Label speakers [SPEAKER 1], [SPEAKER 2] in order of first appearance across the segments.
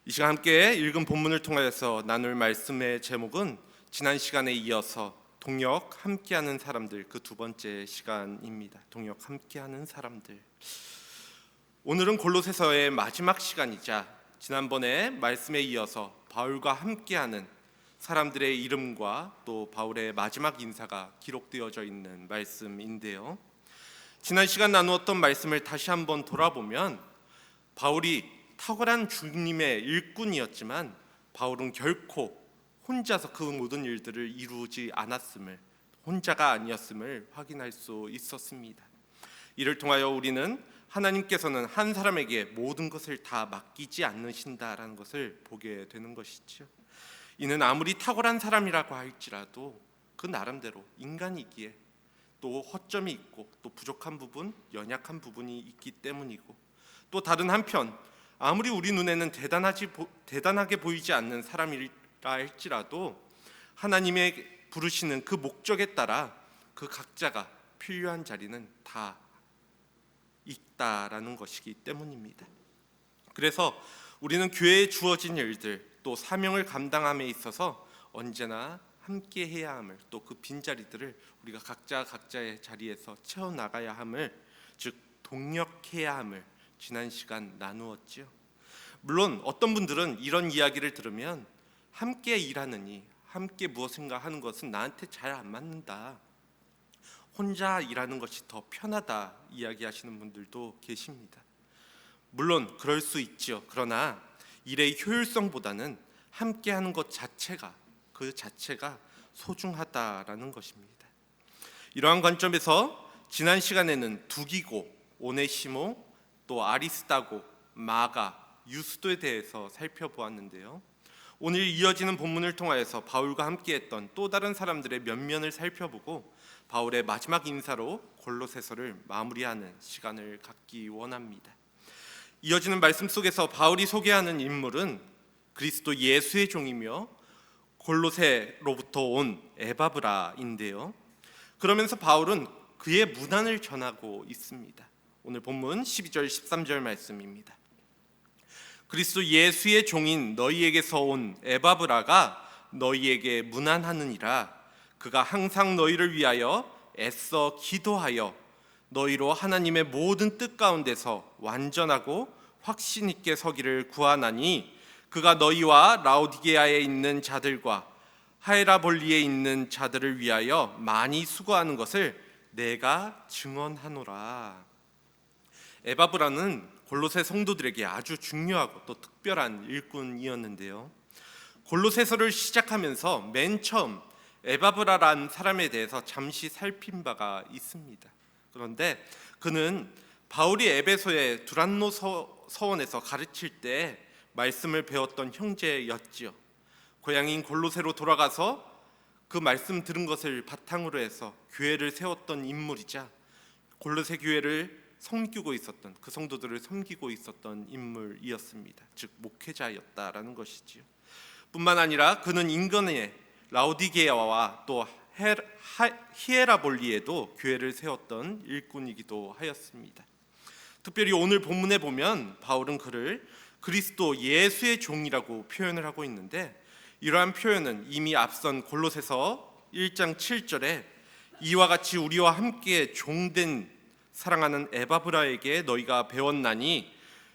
[SPEAKER 1] 이 시간 함께 읽은 본문을 통하여서 나눌 말씀의 제목은 지난 시간에 이어서 동역 함께하는 사람들, 그 두 번째 시간입니다. 동역 함께하는 사람들. 오늘은 골로새서의 마지막 시간이자 지난번에 말씀에 이어서 바울과 함께하는 사람들의 이름과 또 바울의 마지막 인사가 기록되어져 있는 말씀인데요. 지난 시간 나누었던 말씀을 다시 한번 돌아보면 바울이 탁월한 주님의 일꾼이었지만 바울은 결코 혼자서 그 모든 일들을 이루지 않았음을, 혼자가 아니었음을 확인할 수 있었습니다. 이를 통하여 우리는 하나님께서는 한 사람에게 모든 것을 다 맡기지 않으신다라는 것을 보게 되는 것이죠. 이는 아무리 탁월한 사람이라고 할지라도 그 나름대로 인간이기에 또 허점이 있고 또 부족한 부분, 연약한 부분이 있기 때문이고, 또 다른 한편 아무리 우리 눈에는 대단하게 보이지 않는 사람이라 할지라도 하나님의 부르시는 그 목적에 따라 그 각자가 필요한 자리는 다 있다라는 것이기 때문입니다. 그래서 우리는 교회에 주어진 일들 또 사명을 감당함에 있어서 언제나 함께 해야 함을, 또 그 빈자리들을 우리가 각자 각자의 자리에서 채워나가야 함을, 즉 동역해야 함을 지난 시간 나누었지요. 물론 어떤 분들은 이런 이야기를 들으면 함께 일하느니, 함께 무엇인가 하는 것은 나한테 잘 안 맞는다, 혼자 일하는 것이 더 편하다 이야기하시는 분들도 계십니다. 물론 그럴 수 있죠. 그러나 일의 효율성보다는 함께하는 것 자체가, 그 자체가 소중하다라는 것입니다. 이러한 관점에서 지난 시간에는 두기고, 오네시모, 또 아리스다고, 마가, 유스도에 대해서 살펴보았는데요. 오늘 이어지는 본문을 통하여서 바울과 함께했던 또 다른 사람들의 면면을 살펴보고 바울의 마지막 인사로 골로새서를 마무리하는 시간을 갖기 원합니다. 이어지는 말씀 속에서 바울이 소개하는 인물은 그리스도 예수의 종이며 골로새로부터 온 에바브라인데요. 그러면서 바울은 그의 문안을 전하고 있습니다. 오늘 본문 12절 13절 말씀입니다. 그리스도 예수의 종인 너희에게서 온 에바브라가 너희에게 문안하느니라. 그가 항상 너희를 위하여 애써 기도하여 너희로 하나님의 모든 뜻 가운데서 완전하고 확신 있게 서기를 구하나니, 그가 너희와 라오디게아에 있는 자들과 하에라볼리에 있는 자들을 위하여 많이 수고하는 것을 내가 증언하노라. 에바브라는 골로새 성도들에게 아주 중요하고 또 특별한 일꾼이었는데요. 골로새서를 시작하면서 맨 처음 에바브라라는 사람에 대해서 잠시 살핀 바가 있습니다. 그런데 그는 바울이 에베소의 두란노 서원에서 가르칠 때 말씀을 배웠던 형제였지요. 고향인 골로새로 돌아가서 그 말씀 들은 것을 바탕으로 해서 교회를 세웠던 인물이자 골로새 교회를 섬기고 있었던, 그 성도들을 섬기고 있었던 인물이었습니다. 즉 목회자였다라는 것이지요. 뿐만 아니라 그는 인근의 라오디게아와 또 히에라볼리에도 교회를 세웠던 일꾼이기도 하였습니다. 특별히 오늘 본문에 보면 바울은 그를 그리스도 예수의 종이라고 표현을 하고 있는데, 이러한 표현은 이미 앞선 골로새서 1장 7절에 이와 같이 우리와 함께 종된 사랑하는 에바브라에게 너희가 배웠나니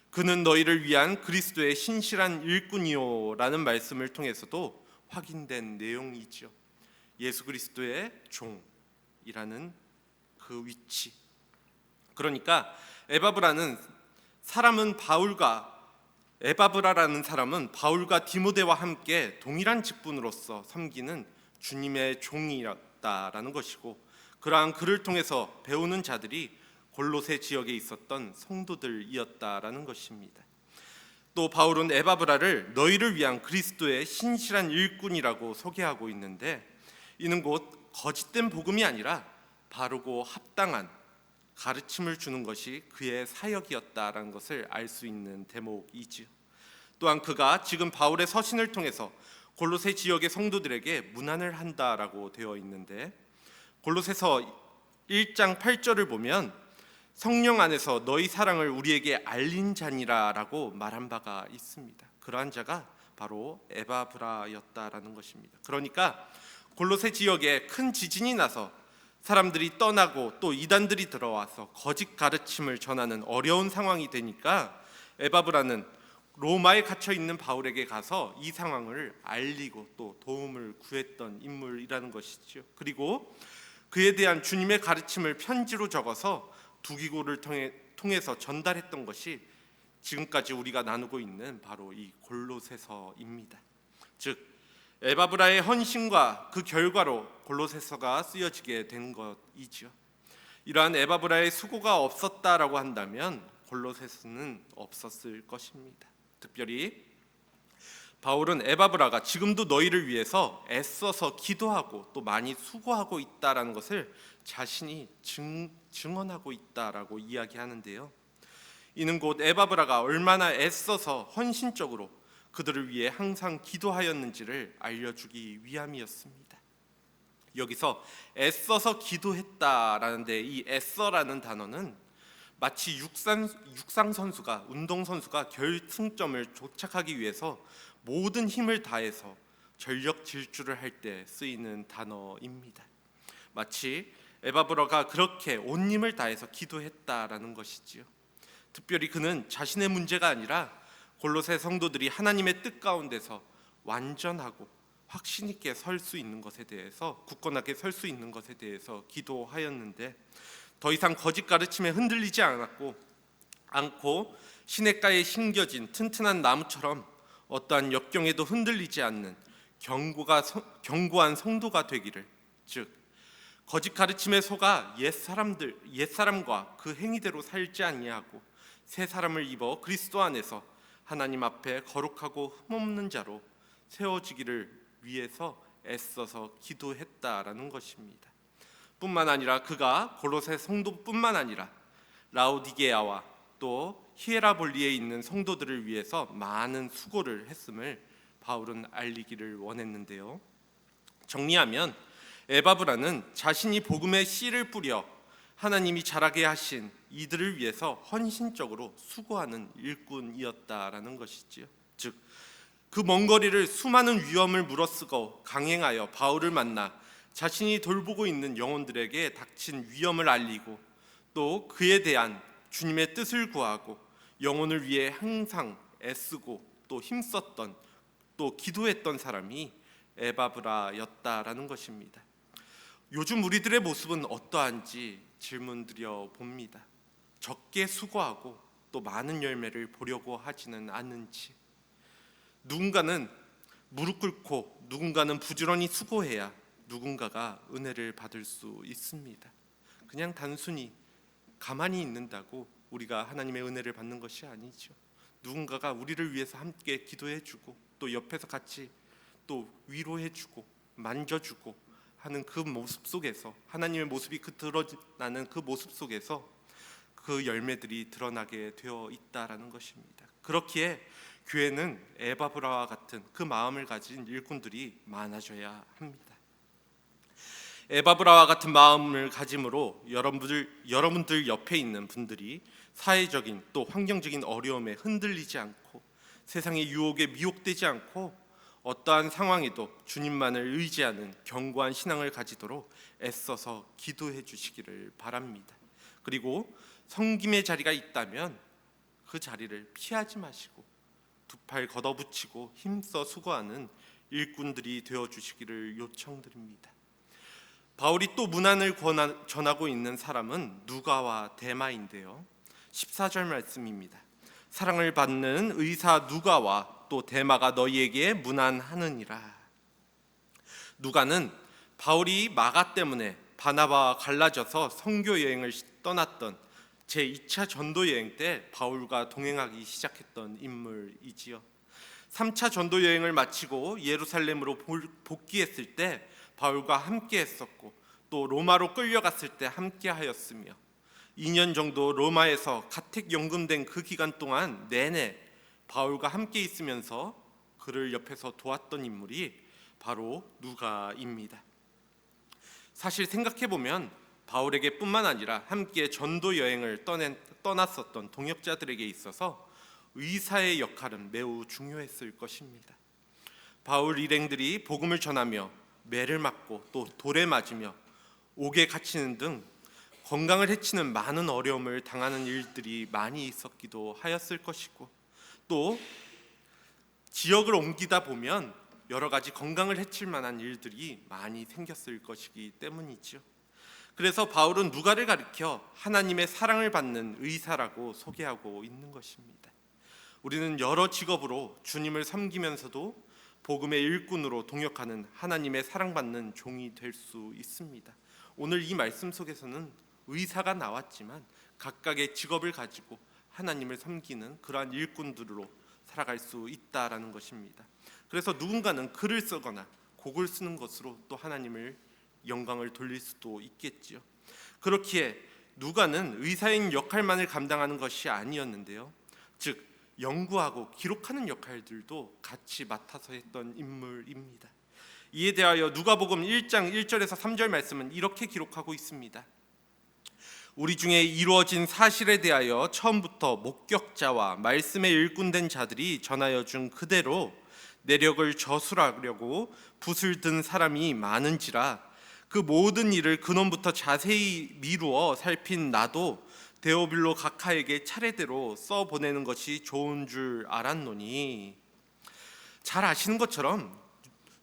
[SPEAKER 1] 그는 너희를 위한 그리스도의 신실한 일꾼이요 라는 말씀을 통해서도 확인된 내용이죠. 예수 그리스도의 종이라는 그 위치. 그러니까 에바브라라는 사람은 바울과 디모데와 함께 동일한 직분으로서 섬기는 주님의 종이었다라는 것이고, 그러한 그를 통해서 배우는 자들이 골로새 지역에 있었던 성도들이었다라는 것입니다. 또 바울은 에바브라를 너희를 위한 그리스도의 신실한 일꾼이라고 소개하고 있는데, 이는 곧 거짓된 복음이 아니라 바르고 합당한 가르침을 주는 것이 그의 사역이었다라는 것을 알 수 있는 대목이지요. 또한 그가 지금 바울의 서신을 통해서 골로새 지역의 성도들에게 문안을 한다라고 되어 있는데, 골로새서 1장 8절을 보면 성령 안에서 너희 사랑을 우리에게 알린 자니라 라고 말한 바가 있습니다. 그러한 자가 바로 에바브라였다라는 것입니다. 그러니까 골로새 지역에 큰 지진이 나서 사람들이 떠나고 또 이단들이 들어와서 거짓 가르침을 전하는 어려운 상황이 되니까 에바브라는 로마에 갇혀 있는 바울에게 가서 이 상황을 알리고 또 도움을 구했던 인물이라는 것이죠. 그리고 그에 대한 주님의 가르침을 편지로 적어서 두기고를 통해서 전달했던 것이 지금까지 우리가 나누고 있는 바로 이 골로새서입니다. 즉 에바브라의 헌신과 그 결과로 골로새서가 쓰여지게 된 것이죠. 이러한 에바브라의 수고가 없었다라고 한다면 골로새서는 없었을 것입니다. 특별히 바울은 에바브라가 지금도 너희를 위해서 애써서 기도하고 또 많이 수고하고 있다라는 것을 자신이 증언하고 있다라고 이야기하는데요. 이는 곧 에바브라가 얼마나 애써서 헌신적으로 그들을 위해 항상 기도하였는지를 알려주기 위함이었습니다. 여기서 애써서 기도했다라는데 이 애써라는 단어는 마치 육상 선수가 운동 선수가 결승점을 도착하기 위해서 모든 힘을 다해서 전력 질주를 할 때 쓰이는 단어입니다. 마치 에바브라가 그렇게 온 힘을 다해서 기도했다라는 것이지요. 특별히 그는 자신의 문제가 아니라 골로새 성도들이 하나님의 뜻 가운데서 완전하고 확신 있게 설 수 있는 것에 대해서 굳건하게 설 수 있는 것에 대해서 기도하였는데 더 이상 거짓 가르침에 흔들리지 않고 시냇가에 심겨진 튼튼한 나무처럼 어떠한 역경에도 흔들리지 않는 견고한 성도가 되기를, 즉 거짓 가르침에 속아 옛사람과 그 행위대로 살지 아니하고 새 사람을 입어 그리스도 안에서 하나님 앞에 거룩하고 흠없는 자로 세워지기를 위해서 애써서 기도했다라는 것입니다. 뿐만 아니라 그가 골로새 성도뿐만 아니라 라오디게아와 또 히에라볼리에 있는 성도들을 위해서 많은 수고를 했음을 바울은 알리기를 원했는데요. 정리하면 에바브라는 자신이 복음의 씨를 뿌려 하나님이 자라게 하신 이들을 위해서 헌신적으로 수고하는 일꾼이었다라는 것이지요. 즉, 그 먼 거리를 수많은 위험을 무릅쓰고 강행하여 바울을 만나 자신이 돌보고 있는 영혼들에게 닥친 위험을 알리고 또 그에 대한 주님의 뜻을 구하고 영혼을 위해 항상 애쓰고 또 힘썼던 또 기도했던 사람이 에바브라였다라는 것입니다. 요즘 우리들의 모습은 어떠한지 질문드려 봅니다. 적게 수고하고 또 많은 열매를 보려고 하지는 않는지, 누군가는 무릎 꿇고 누군가는 부지런히 수고해야 누군가가 은혜를 받을 수 있습니다. 그냥 단순히 가만히 있는다고 우리가 하나님의 은혜를 받는 것이 아니죠. 누군가가 우리를 위해서 함께 기도해주고 또 옆에서 같이 또 위로해주고 만져주고 하는 그 모습 속에서 하나님의 모습이 드러나는 그 모습 속에서 그 열매들이 드러나게 되어 있다라는 것입니다. 그렇기에 교회는 에바브라와 같은 그 마음을 가진 일꾼들이 많아져야 합니다. 에바브라와 같은 마음을 가짐으로 여러분들 옆에 있는 분들이 사회적인 또 환경적인 어려움에 흔들리지 않고 세상의 유혹에 미혹되지 않고 어떠한 상황에도 주님만을 의지하는 견고한 신앙을 가지도록 애써서 기도해 주시기를 바랍니다. 그리고 섬김의 자리가 있다면 그 자리를 피하지 마시고 두 팔 걷어붙이고 힘써 수고하는 일꾼들이 되어 주시기를 요청드립니다. 바울이 또 문안을 전하고 있는 사람은 누가와 데마인데요. 14절 말씀입니다. 사랑을 받는 의사 누가와 또 데마가 너희에게 문안하느니라. 누가는 바울이 마가 때문에 바나바와 갈라져서 선교 여행을 떠났던 제2차 전도 여행 때 바울과 동행하기 시작했던 인물이지요. 3차 전도 여행을 마치고 예루살렘으로 복귀했을 때 바울과 함께 했었고 또 로마로 끌려갔을 때 함께 하였으며 2년 정도 로마에서 가택 연금된 그 기간 동안 내내 바울과 함께 있으면서 그를 옆에서 도왔던 인물이 바로 누가입니다. 사실 생각해보면 바울에게 뿐만 아니라 함께 전도 여행을 떠났었던 동역자들에게 있어서 의사의 역할은 매우 중요했을 것입니다. 바울 일행들이 복음을 전하며 매를 맞고 또 돌에 맞으며 옥에 갇히는 등 건강을 해치는 많은 어려움을 당하는 일들이 많이 있었기도 하였을 것이고, 또 지역을 옮기다 보면 여러 가지 건강을 해칠 만한 일들이 많이 생겼을 것이기 때문이죠. 그래서 바울은 누가를 가리켜 하나님의 사랑을 받는 의사라고 소개하고 있는 것입니다. 우리는 여러 직업으로 주님을 섬기면서도 복음의 일꾼으로 동역하는 하나님의 사랑받는 종이 될 수 있습니다. 오늘 이 말씀 속에서는 의사가 나왔지만 각각의 직업을 가지고 하나님을 섬기는 그러한 일꾼들로 살아갈 수 있다라는 것입니다. 그래서 누군가는 글을 쓰거나 곡을 쓰는 것으로 또 하나님을 영광을 돌릴 수도 있겠지요. 그렇기에 누가는 의사인 역할만을 감당하는 것이 아니었는데요, 즉 연구하고 기록하는 역할들도 같이 맡아서 했던 인물입니다. 이에 대하여 누가복음 1장 1절에서 3절 말씀은 이렇게 기록하고 있습니다. 우리 중에 이루어진 사실에 대하여 처음부터 목격자와 말씀에 일꾼된 자들이 전하여 준 그대로 내력을 저술하려고 붓을 든 사람이 많은지라 그 모든 일을 근원부터 자세히 미루어 살핀 나도 데오빌로 각하에게 차례대로 써보내는 것이 좋은 줄 알았노니, 잘 아시는 것처럼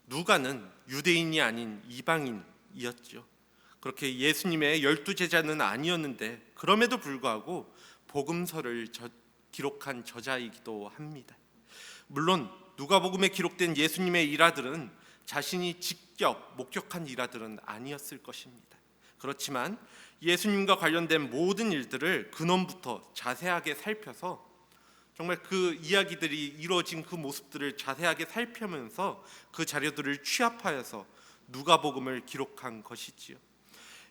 [SPEAKER 1] 누가는 유대인이 아닌 이방인이었죠. 그렇게 예수님의 12제자는 아니었는데 그럼에도 불구하고 복음서를 기록한 저자이기도 합니다. 물론 누가복음에 기록된 예수님의 일화들은 자신이 직접 목격한 일화들은 아니었을 것입니다. 그렇지만 예수님과 관련된 모든 일들을 근원부터 자세하게 살펴서 정말 그 이야기들이 이루어진 그 모습들을 자세하게 살펴면서 그 자료들을 취합하여서 누가복음을 기록한 것이지요.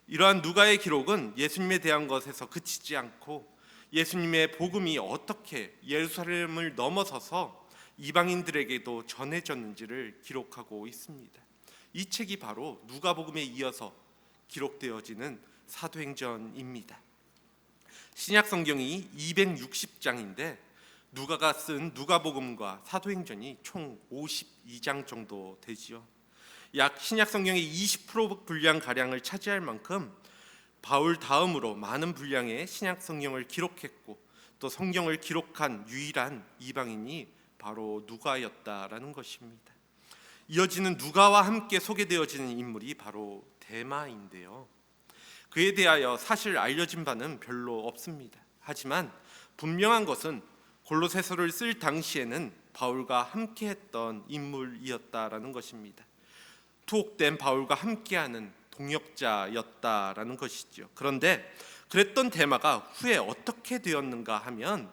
[SPEAKER 1] 이러한 누가의 기록은 예수님에 대한 것에서 그치지 않고 예수님의 복음이 어떻게 예루살렘을 넘어서서 이방인들에게도 전해졌는지를 기록하고 있습니다. 이 책이 바로 누가복음에 이어서 기록되어지는 사도행전입니다. 신약 성경이 260장인데 누가가 쓴 누가복음과 사도행전이 총 52장 정도 되지요. 약 신약 성경의 20% 분량 가량을 차지할 만큼 바울 다음으로 많은 분량의 신약 성경을 기록했고 또 성경을 기록한 유일한 이방인이 바로 누가였다라는 것입니다. 이어지는 누가와 함께 소개되어지는 인물이 바로 데마인데요, 그에 대하여 사실 알려진 바는 별로 없습니다. 하지만 분명한 것은 골로새서를 쓸 당시에는 바울과 함께했던 인물이었다라는 것입니다. 투옥된 바울과 함께하는 동역자였다라는 것이죠. 그런데 그랬던 데마가 후에 어떻게 되었는가 하면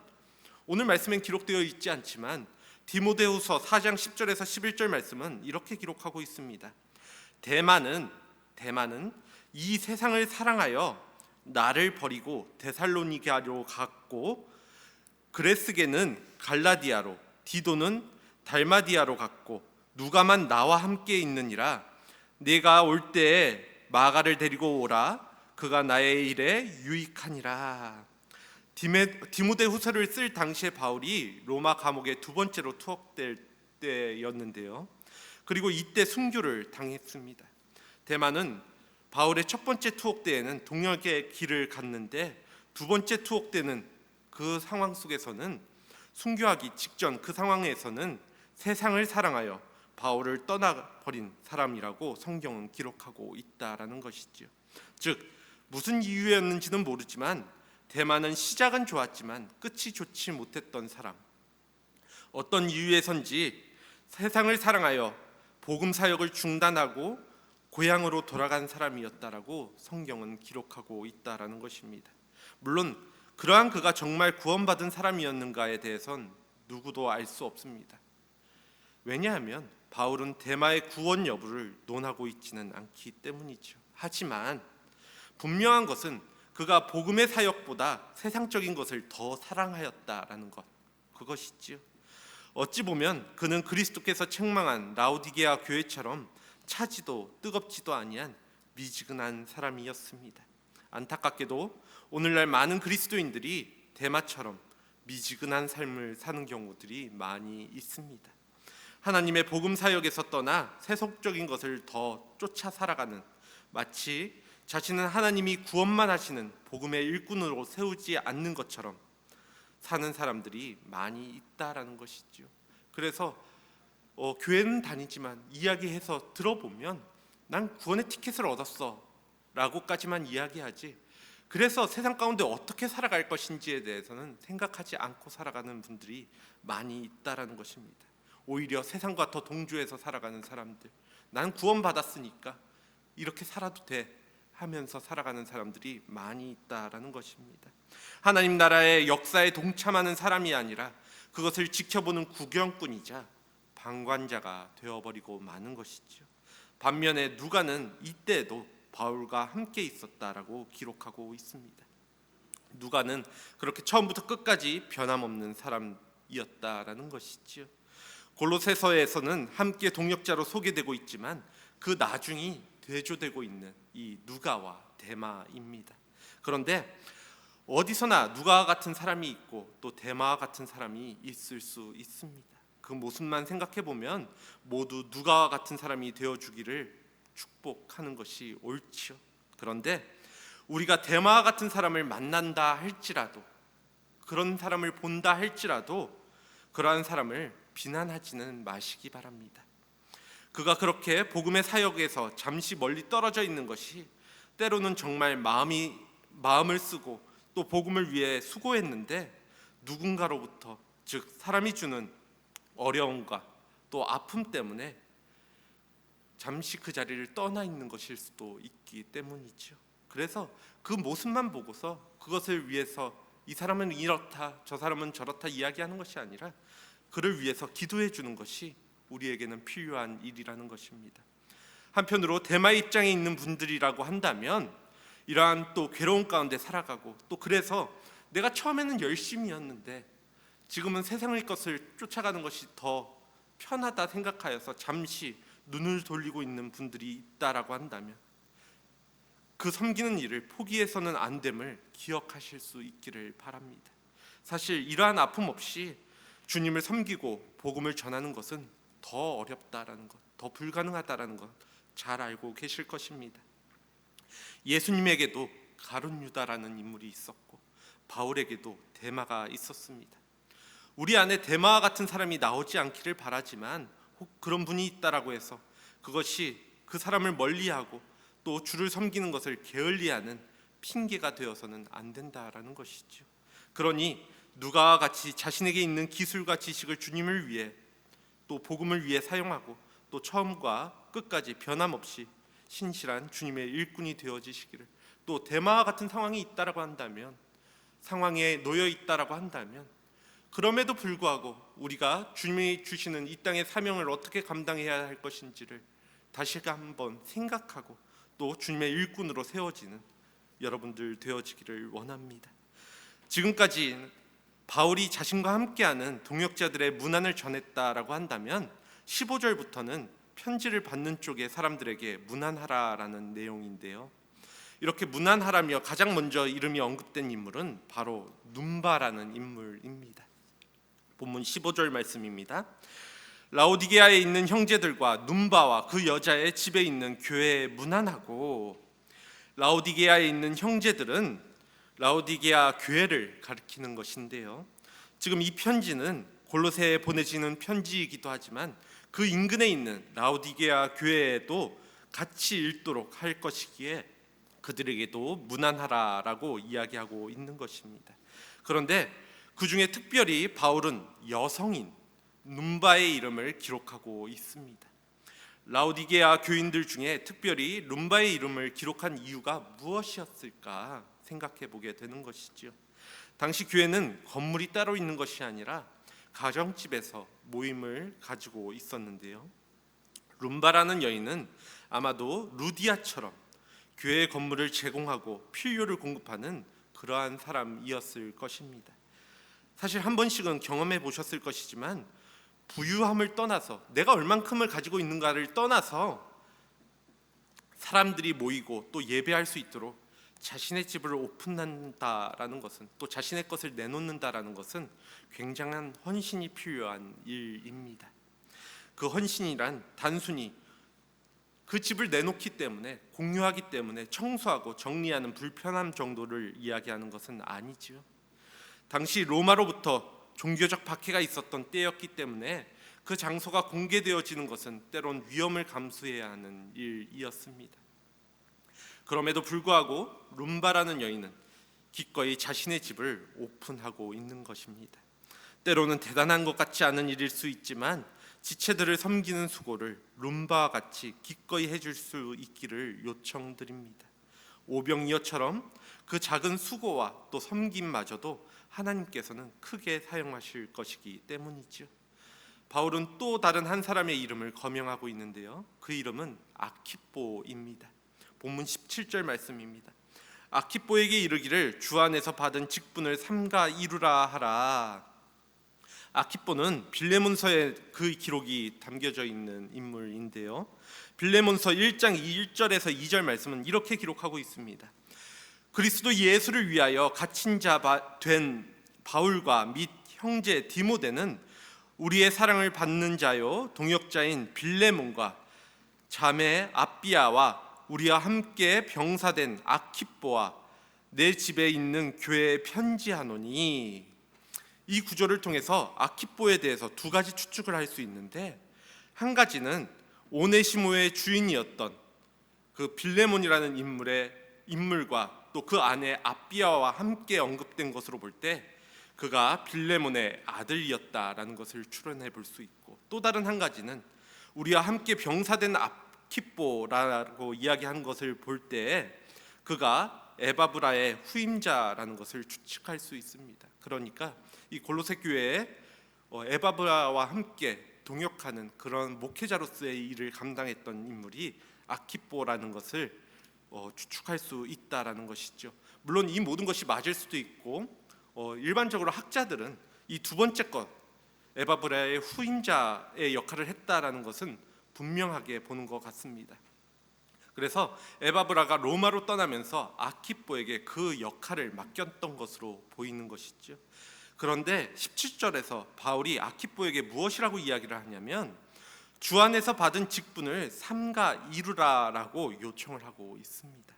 [SPEAKER 1] 오늘 말씀엔 기록되어 있지 않지만 디모데후서 4장 10절에서 11절 말씀은 이렇게 기록하고 있습니다. 데마는 이 세상을 사랑하여 나를 버리고 데살로니가로 갔고, 그레스게는 갈라디아로, 디도는 달마디아로 갔고, 누가만 나와 함께 있느니라. 내가 올 때에 마가를 데리고 오라. 그가 나의 일에 유익하니라. 디모데후서를 쓸 당시에 바울이 로마 감옥에 두 번째로 투옥될 때였는데요, 그리고 이때 순교를 당했습니다. 데마는 바울의 첫 번째 투옥 때에는 동역의 길을 갔는데 두 번째 투옥 때는 그 상황 속에서는 순교하기 직전 그 상황에서는 세상을 사랑하여 바울을 떠나버린 사람이라고 성경은 기록하고 있다라는 것이죠. 즉 무슨 이유였는지는 모르지만 데마는 시작은 좋았지만 끝이 좋지 못했던 사람, 어떤 이유에선지 세상을 사랑하여 복음 사역을 중단하고 고향으로 돌아간 사람이었다라고 성경은 기록하고 있다라는 것입니다. 물론 그러한 그가 정말 구원받은 사람이었는가에 대해선 누구도 알 수 없습니다. 왜냐하면 바울은 데마의 구원 여부를 논하고 있지는 않기 때문이죠. 하지만 분명한 것은 그가 복음의 사역보다 세상적인 것을 더 사랑하였다라는 것, 그것이지요. 어찌 보면 그는 그리스도께서 책망한 라오디게아 교회처럼 차지도 뜨겁지도 아니한 미지근한 사람이었습니다. 안타깝게도 오늘날 많은 그리스도인들이 데마처럼 미지근한 삶을 사는 경우들이 많이 있습니다. 하나님의 복음 사역에서 떠나 세속적인 것을 더 쫓아 살아가는, 마치 자신은 하나님이 구원만 하시는 복음의 일꾼으로 세우지 않는 것처럼 사는 사람들이 많이 있다라는 것이죠. 그래서 교회는 다니지만 이야기해서 들어보면 난 구원의 티켓을 얻었어 라고까지만 이야기하지, 그래서 세상 가운데 어떻게 살아갈 것인지에 대해서는 생각하지 않고 살아가는 분들이 많이 있다라는 것입니다. 오히려 세상과 더 동조해서 살아가는 사람들, 난 구원받았으니까 이렇게 살아도 돼 하면서 살아가는 사람들이 많이 있다라는 것입니다. 하나님 나라의 역사에 동참하는 사람이 아니라 그것을 지켜보는 구경꾼이자 방관자가 되어버리고 마는 것이죠. 반면에 누가는 이때에도 바울과 함께 있었다라고 기록하고 있습니다. 누가는 그렇게 처음부터 끝까지 변함없는 사람이었다라는 것이지요. 골로새서에서는 함께 동역자로 소개되고 있지만 그 나중이 대조되고 있는 이 누가와 데마입니다. 그런데 어디서나 누가와 같은 사람이 있고 또 데마와 같은 사람이 있을 수 있습니다. 그 모습만 생각해 보면 모두 누가와 같은 사람이 되어주기를 축복하는 것이 옳지요. 그런데 우리가 데마와 같은 사람을 만난다 할지라도, 그런 사람을 본다 할지라도 그러한 사람을 비난하지는 마시기 바랍니다. 그가 그렇게 복음의 사역에서 잠시 멀리 떨어져 있는 것이 때로는 정말 마음을 쓰고 또 복음을 위해 수고했는데 누군가로부터, 즉 사람이 주는 어려움과 또 아픔 때문에 잠시 그 자리를 떠나 있는 것일 수도 있기 때문이죠. 그래서 그 모습만 보고서 그것을 위해서 이 사람은 이렇다 저 사람은 저렇다 이야기하는 것이 아니라 그를 위해서 기도해 주는 것이 우리에게는 필요한 일이라는 것입니다. 한편으로 대마의 입장에 있는 분들이라고 한다면 이러한 또 괴로움 가운데 살아가고, 또 그래서 내가 처음에는 열심이었는데 지금은 세상의 것을 쫓아가는 것이 더 편하다 생각하여서 잠시 눈을 돌리고 있는 분들이 있다라고 한다면 그 섬기는 일을 포기해서는 안 됨을 기억하실 수 있기를 바랍니다. 사실 이러한 아픔 없이 주님을 섬기고 복음을 전하는 것은 더 어렵다라는 것, 더 불가능하다라는 것 잘 알고 계실 것입니다. 예수님에게도 가룟 유다라는 인물이 있었고 바울에게도 데마가 있었습니다. 우리 안에 데마와 같은 사람이 나오지 않기를 바라지만 혹 그런 분이 있다라고 해서 그것이 그 사람을 멀리하고 또 주를 섬기는 것을 게을리하는 핑계가 되어서는 안 된다라는 것이죠. 그러니 누가와 같이 자신에게 있는 기술과 지식을 주님을 위해 또 복음을 위해 사용하고 또 처음과 끝까지 변함없이 신실한 주님의 일꾼이 되어지시기를, 또 데마와 같은 상황이 있다라고 한다면, 상황에 놓여 있다라고 한다면 그럼에도 불구하고 우리가 주님이 주시는 이 땅의 사명을 어떻게 감당해야 할 것인지를 다시 한번 생각하고 또 주님의 일꾼으로 세워지는 여러분들 되어지기를 원합니다. 지금까지 바울이 자신과 함께하는 동역자들의 문안을 전했다라고 한다면 15절부터는 편지를 받는 쪽의 사람들에게 문안하라라는 내용인데요. 이렇게 문안하라며 가장 먼저 이름이 언급된 인물은 바로 눈바라는 인물입니다. 본문 15절 말씀입니다. 라오디게아에 있는 형제들과 눈바와 그 여자의 집에 있는 교회에 문안하고. 라오디게아에 있는 형제들은 라오디게아 교회를 가리키는 것인데요. 지금 이 편지는 골로새에 보내지는 편지이기도 하지만 그 인근에 있는 라오디게아 교회에도 같이 읽도록 할 것이기에 그들에게도 문안하라라고 이야기하고 있는 것입니다. 그런데 그 중에 특별히 바울은 여성인 눈바의 이름을 기록하고 있습니다. 라오디게아 교인들 중에 특별히 눈바의 이름을 기록한 이유가 무엇이었을까 생각해 보게 되는 것이죠. 당시 교회는 건물이 따로 있는 것이 아니라 가정집에서 모임을 가지고 있었는데요. 룸바라는 여인은 아마도 루디아처럼 교회 건물을 제공하고 필요를 공급하는 그러한 사람이었을 것입니다. 사실 한 번씩은 경험해 보셨을 것이지만 부유함을 떠나서 내가 얼만큼을 가지고 있는가를 떠나서 사람들이 모이고 또 예배할 수 있도록 자신의 집을 오픈한다라는 것은, 또 자신의 것을 내놓는다라는 것은 굉장한 헌신이 필요한 일입니다. 그 헌신이란 단순히 그 집을 내놓기 때문에, 공유하기 때문에 청소하고 정리하는 불편함 정도를 이야기하는 것은 아니지요. 당시 로마로부터 종교적 박해가 있었던 때였기 때문에 그 장소가 공개되어지는 것은 때론 위험을 감수해야 하는 일이었습니다. 그럼에도 불구하고 룸바라는 여인은 기꺼이 자신의 집을 오픈하고 있는 것입니다. 때로는 대단한 것 같지 않은 일일 수 있지만 지체들을 섬기는 수고를 룸바와 같이 기꺼이 해줄 수 있기를 요청드립니다. 오병이어처럼 그 작은 수고와 또 섬김마저도 하나님께서는 크게 사용하실 것이기 때문이죠. 바울은 또 다른 한 사람의 이름을 거명하고 있는데요, 그 이름은 아키뽀입니다. 본문 17절 말씀입니다. 아키뽀에게 이르기를 주 안에서 받은 직분을 삼가 이루라 하라. 아키뽀는 빌레몬서에 그 기록이 담겨져 있는 인물인데요, 빌레몬서 1장 1절에서 2절 말씀은 이렇게 기록하고 있습니다. 그리스도 예수를 위하여 갇힌 자 된 바울과 및 형제 디모데는 우리의 사랑을 받는 자요 동역자인 빌레몬과 자매 아비아와 우리와 함께 병사된 아키뽀와 내 집에 있는 교회에 편지하노니. 이 구절을 통해서 아키뽀에 대해서 두 가지 추측을 할 수 있는데, 한 가지는 오네시모의 주인이었던 그 빌레몬이라는 인물과 또 그 아내 아비아와 함께 언급된 것으로 볼 때 그가 빌레몬의 아들이었다라는 것을 추론해 볼 수 있고, 또 다른 한 가지는 우리와 함께 병사된 아키뽀라고 이야기한 것을 볼 때 그가 에바브라의 후임자라는 것을 추측할 수 있습니다. 그러니까 이 골로새 교회에 에바브라와 함께 동역하는 그런 목회자로서의 일을 감당했던 인물이 아키뽀라는 것을 추측할 수 있다라는 것이죠. 물론 이 모든 것이 맞을 수도 있고, 일반적으로 학자들은 이 두 번째 것, 에바브라의 후임자의 역할을 했다라는 것은 분명하게 보는 것 같습니다. 그래서 에바브라가 로마로 떠나면서 아키뽀에게 그 역할을 맡겼던 것으로 보이는 것이죠. 그런데 17절에서 바울이 아키뽀에게 무엇이라고 이야기를 하냐면 주 안에서 받은 직분을 삼가 이루라라고 요청을 하고 있습니다.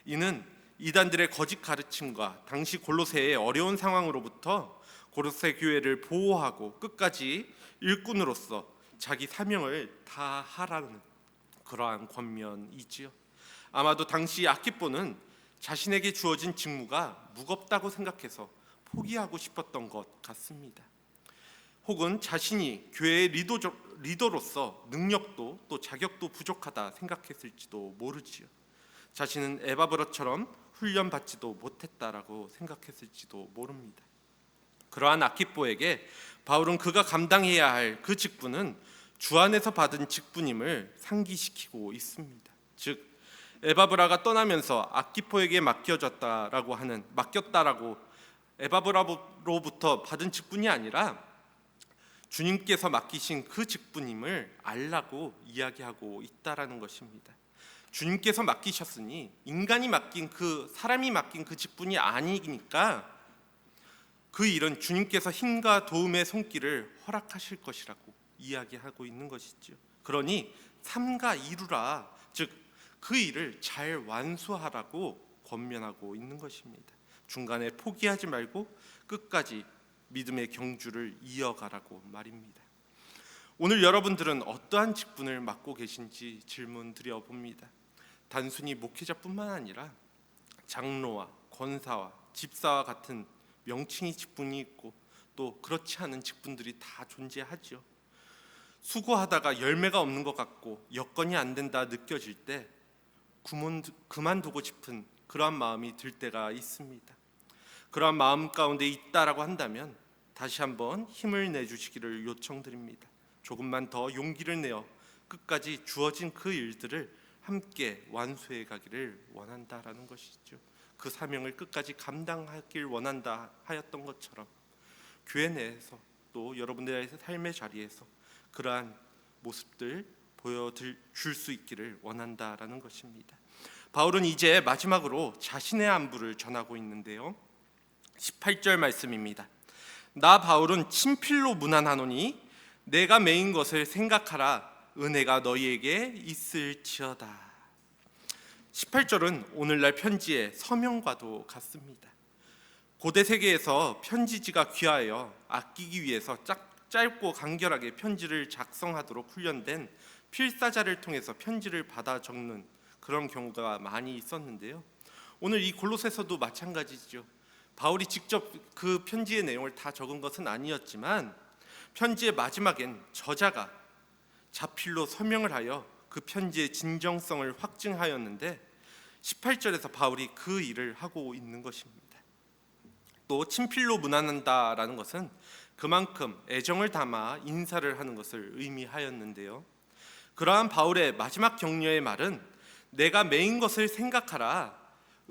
[SPEAKER 1] 이는 이단들의 거짓 가르침과 당시 골로새의 어려운 상황으로부터 골로새 교회를 보호하고 끝까지 일꾼으로서 자기 사명을 다하라는 그러한 권면이지요. 아마도 당시 아키뽀는 자신에게 주어진 직무가 무겁다고 생각해서 포기하고 싶었던 것 같습니다. 혹은 자신이 교회의 리더로서 능력도 또 자격도 부족하다 생각했을지도 모르지요. 자신은 에바브라처럼 훈련받지도 못했다라고 생각했을지도 모릅니다. 그러한 아키뽀에게 바울은 그가 감당해야 할 그 직분은 주 안에서 받은 직분임을 상기시키고 있습니다. 즉 에바브라가 떠나면서 아키뽀에게 맡겼다라고 에바브라로부터 받은 직분이 아니라 주님께서 맡기신 그 직분임을 알라고 이야기하고 있다라는 것입니다. 주님께서 맡기셨으니 인간이 맡긴 사람이 맡긴 그 직분이 아니니까 그 일은 주님께서 힘과 도움의 손길을 허락하실 것이라고 이야기하고 있는 것이죠. 그러니 삼가 이루라, 즉 그 일을 잘 완수하라고 권면하고 있는 것입니다. 중간에 포기하지 말고 끝까지 믿음의 경주를 이어가라고 말입니다. 오늘 여러분들은 어떠한 직분을 맡고 계신지 질문 드려봅니다. 단순히 목회자뿐만 아니라 장로와 권사와 집사와 같은 명칭이 직분이 있고 또 그렇지 않은 직분들이 다 존재하죠. 수고하다가 열매가 없는 것 같고 여건이 안 된다 느껴질 때 그만두고 싶은 그러한 마음이 들 때가 있습니다. 그러한 마음 가운데 있다라고 한다면 다시 한번 힘을 내주시기를 요청드립니다. 조금만 더 용기를 내어 끝까지 주어진 그 일들을 함께 완수해 가기를 원한다라는 것이죠. 그 사명을 끝까지 감당하길 원한다 하였던 것처럼 교회 내에서 또 여러분들의 삶의 자리에서 그러한 모습들 보여줄 수 있기를 원한다라는 것입니다. 바울은 이제 마지막으로 자신의 안부를 전하고 있는데요. 18절 말씀입니다. 나 바울은 친필로 문안하노니 내가 매인 것을 생각하라. 은혜가 너희에게 있을지어다. 18절은 오늘날 편지의 서명과도 같습니다. 고대 세계에서 편지지가 귀하여 아끼기 위해서 짧고 간결하게 편지를 작성하도록 훈련된 필사자를 통해서 편지를 받아 적는 그런 경우가 많이 있었는데요. 오늘 이 골로새서도 마찬가지죠. 바울이 직접 그 편지의 내용을 다 적은 것은 아니었지만 편지의 마지막엔 저자가 자필로 서명을 하여 그 편지의 진정성을 확증하였는데 18절에서 바울이 그 일을 하고 있는 것입니다. 또 친필로 문안한다라는 것은 그만큼 애정을 담아 인사를 하는 것을 의미하였는데요. 그러한 바울의 마지막 격려의 말은 내가 매인 것을 생각하라.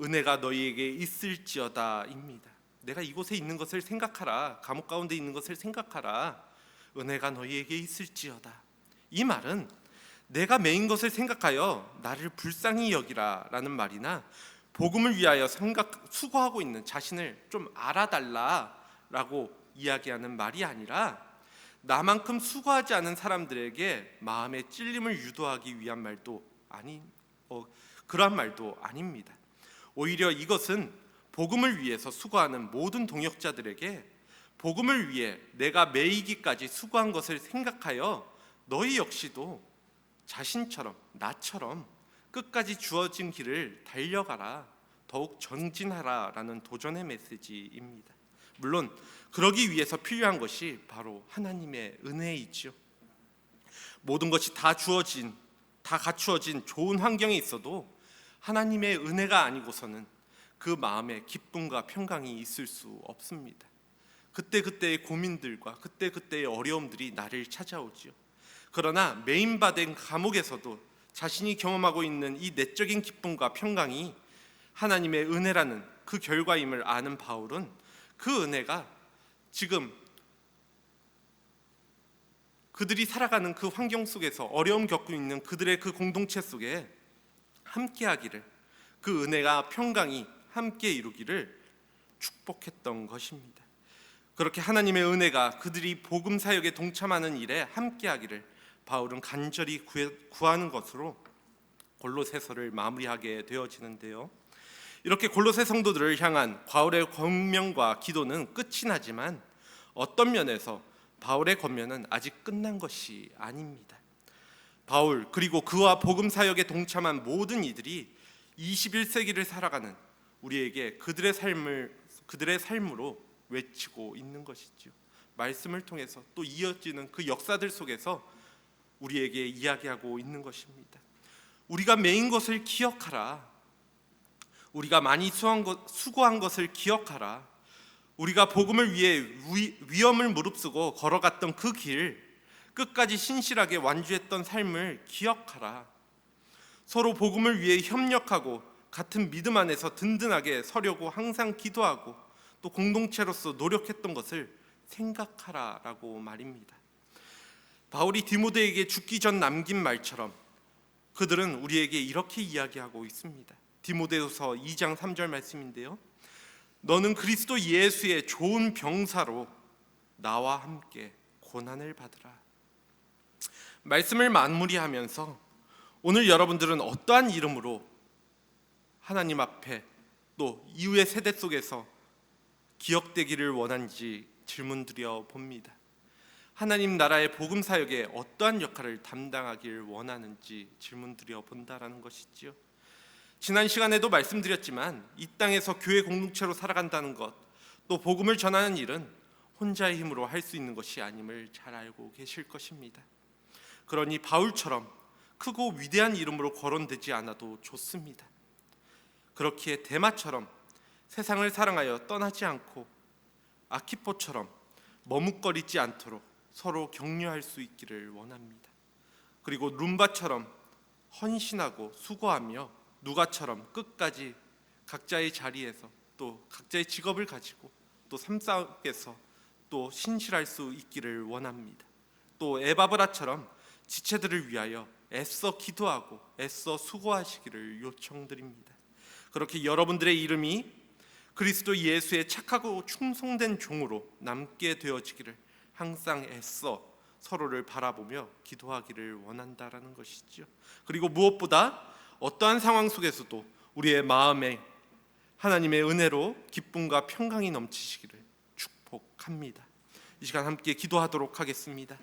[SPEAKER 1] 은혜가 너희에게 있을지어다입니다. 내가 이곳에 있는 것을 생각하라. 감옥 가운데 있는 것을 생각하라. 은혜가 너희에게 있을지어다. 이 말은 내가 매인 것을 생각하여 나를 불쌍히 여기라 라는 말이나 복음을 위하여 수고하고 있는 자신을 좀 알아달라라고 이야기하는 말이 아니라 나만큼 수고하지 않은 사람들에게 마음의 찔림을 유도하기 위한 말도 그러한 말도 아닙니다. 오히려 이것은 복음을 위해서 수고하는 모든 동역자들에게 복음을 위해 내가 매이기까지 수고한 것을 생각하여 너희 역시도 자신처럼 나처럼 끝까지 주어진 길을 달려가라, 더욱 전진하라 라는 도전의 메시지입니다. 물론 그러기 위해서 필요한 것이 바로 하나님의 은혜이지요. 모든 것이 다 갖추어진 좋은 환경에 있어도 하나님의 은혜가 아니고서는 그 마음에 기쁨과 평강이 있을 수 없습니다. 그때그때의 고민들과 그때그때의 어려움들이 나를 찾아오지요. 그러나 매인받은 감옥에서도 자신이 경험하고 있는 이 내적인 기쁨과 평강이 하나님의 은혜라는 그 결과임을 아는 바울은 그 은혜가 지금 그들이 살아가는 그 환경 속에서 어려움 겪고 있는 그들의 그 공동체 속에 함께하기를, 그 은혜가 평강이 함께 이루기를 축복했던 것입니다. 그렇게 하나님의 은혜가 그들이 복음 사역에 동참하는 일에 함께하기를 바울은 간절히 구하는 것으로 골로새서를 마무리하게 되어지는데요. 이렇게 골로새 성도들을 향한 바울의 권면과 기도는 끝이 나지만 어떤 면에서 바울의 권면은 아직 끝난 것이 아닙니다. 바울 그리고 그와 복음 사역에 동참한 모든 이들이 21세기를 살아가는 우리에게 그들의 삶으로 외치고 있는 것이죠. 말씀을 통해서 또 이어지는 그 역사들 속에서 우리에게 이야기하고 있는 것입니다. 우리가 매인 것을 기억하라. 우리가 많이 수고한 것을 기억하라. 우리가 복음을 위해 위험을 무릅쓰고 걸어갔던 그 길, 끝까지 신실하게 완주했던 삶을 기억하라. 서로 복음을 위해 협력하고 같은 믿음 안에서 든든하게 서려고 항상 기도하고 또 공동체로서 노력했던 것을 생각하라라고 말입니다. 바울이 디모데에게 죽기 전 남긴 말처럼 그들은 우리에게 이렇게 이야기하고 있습니다. 디모데후서 2장 3절 말씀인데요. 너는 그리스도 예수의 좋은 병사로 나와 함께 고난을 받으라. 말씀을 마무리하면서 오늘 여러분들은 어떠한 이름으로 하나님 앞에 또 이후의 세대 속에서 기억되기를 원하는지 질문드려 봅니다. 하나님 나라의 복음 사역에 어떠한 역할을 담당하길 원하는지 질문드려 본다라는 것이지요. 지난 시간에도 말씀드렸지만 이 땅에서 교회 공동체로 살아간다는 것, 또 복음을 전하는 일은 혼자의 힘으로 할 수 있는 것이 아님을 잘 알고 계실 것입니다. 그러니 바울처럼 크고 위대한 이름으로 거론되지 않아도 좋습니다. 그렇기에 데마처럼 세상을 사랑하여 떠나지 않고 아키포처럼 머뭇거리지 않도록 서로 격려할 수 있기를 원합니다. 그리고 룸바처럼 헌신하고 수고하며 누가처럼 끝까지 각자의 자리에서 또 각자의 직업을 가지고 또 삶 속에서 또 신실할 수 있기를 원합니다. 또 에바브라처럼 지체들을 위하여 애써 기도하고 애써 수고하시기를 요청드립니다. 그렇게 여러분들의 이름이 그리스도 예수의 착하고 충성된 종으로 남게 되어지기를 항상 애써 서로를 바라보며 기도하기를 원한다라는 것이죠. 그리고 무엇보다 어떠한 상황 속에서도 우리의 마음에 하나님의 은혜로 기쁨과 평강이 넘치시기를 축복합니다. 이 시간 함께 기도하도록 하겠습니다.